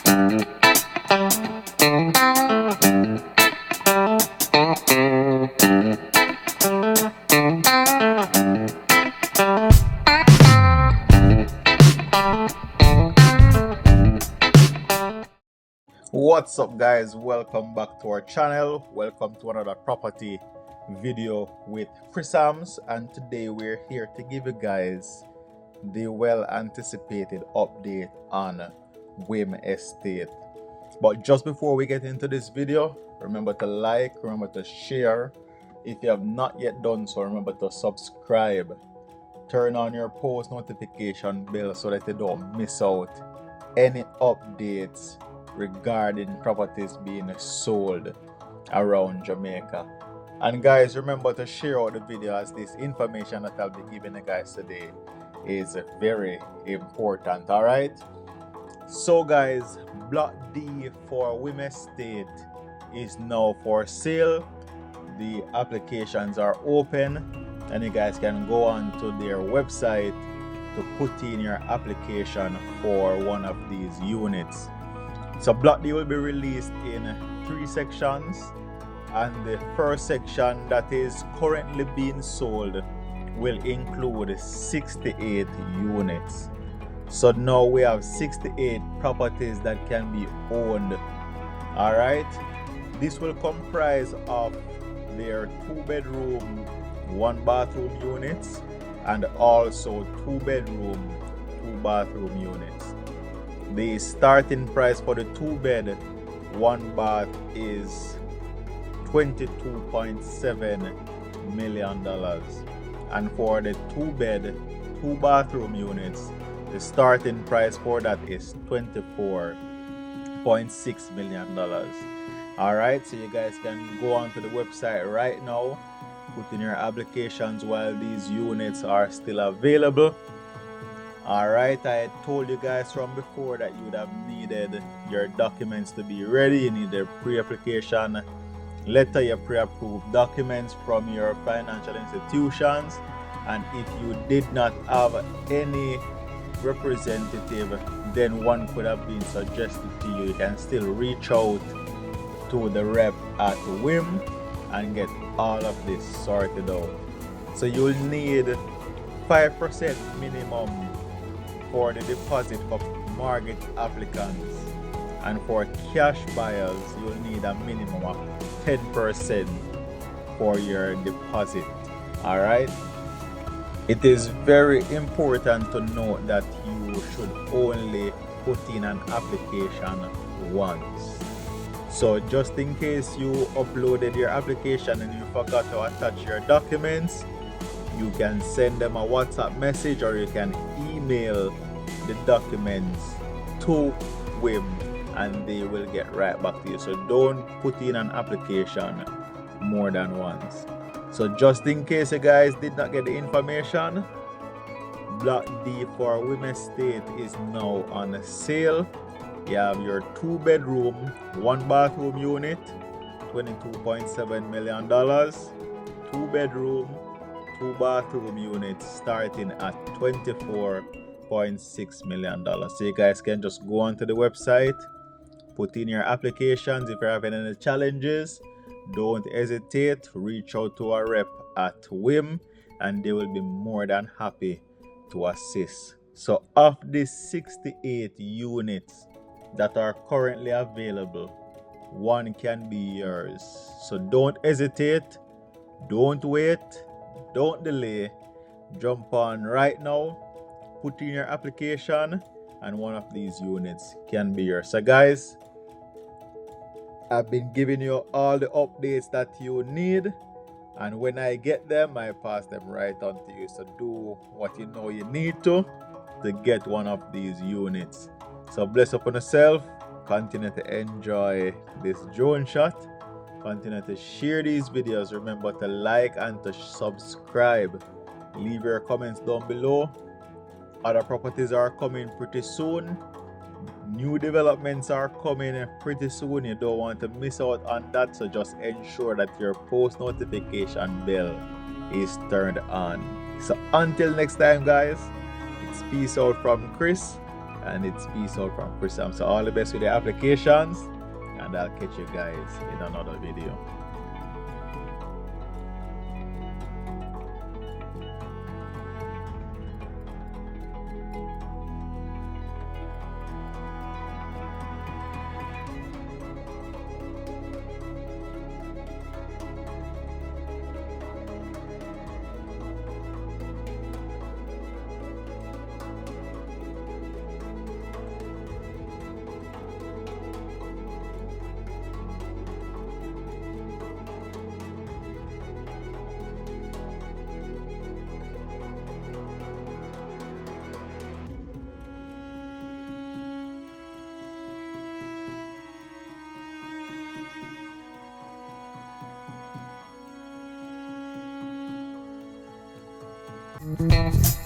What's up, guys? Welcome back to our channel. Welcome to another property video with ChriSamz, and today we're here to give you guys the well anticipated update on Whim Estate. But just before we get into this video, remember to like, remember to share. If you have not yet done so, remember to subscribe. Turn on your post notification bell so that you don't miss out any updates regarding properties being sold around Jamaica. And guys, remember to share out the video, as this information that I'll be giving you guys today is very important. Alright, so guys, block D for Whim Estate is now for sale. The applications are open and you guys can go on to their website to put in your application for one of these units. So block D will be released in 3 sections, and the first section that is currently being sold will include 68 units. So now we have 68 properties that can be owned. Alright, this will comprise of their 2-bedroom, 1-bathroom units and also 2-bedroom, 2-bathroom units. The starting price for the 2-bed, 1-bath is $22.7 million, and for the 2-bed, 2-bathroom units, the starting price for that is $24.6 million. Alright, so you guys can go onto the website right now, put in your applications while these units are still available. Alright, I told you guys from before that you would have needed your documents to be ready. You need a pre-application letter, your pre-approved documents from your financial institutions, and if you did not have any representative, then one could have been suggested to you. You can still reach out to the rep at Whim and get all of this sorted out. So you'll need 5% minimum for the deposit for mortgage applicants, and for cash buyers you'll need a minimum of 10% for your deposit. Alright, it is very important to note that you should only put in an application once. So just in case you uploaded your application and you forgot to attach your documents, you can send them a WhatsApp message or you can email the documents to Whim and they will get right back to you. So don't put in an application more than once. So just in case you guys did not get the information, block D for Whim Estate is now on sale. You have your 2-bedroom, 1-bathroom unit, $22.7 million, 2-bedroom, 2-bathroom units starting at $24.6 million. So you guys can just go onto the website, put in your applications. If you're having any challenges, don't hesitate, reach out to a rep at Whim and they will be more than happy to assist. So of the 68 units that are currently available, one can be yours. So don't hesitate, don't wait, don't delay, jump on right now, put in your application, and one of these units can be yours. So guys, I've been giving you all the updates that you need, and when I get them, I pass them right on to you. So do what you know you need to get one of these units. So bless upon yourself, continue to enjoy this drone shot, continue to share these videos, remember to like and to subscribe, leave your comments down below. Other properties are coming pretty soon, new developments are coming pretty soon. You don't want to miss out on that, so just ensure that your post notification bell is turned on. So until next time guys, it's peace out from Chris, And it's peace out from ChriSamz. So all the best with the applications, and I'll catch you guys in another video. Mm-hmm.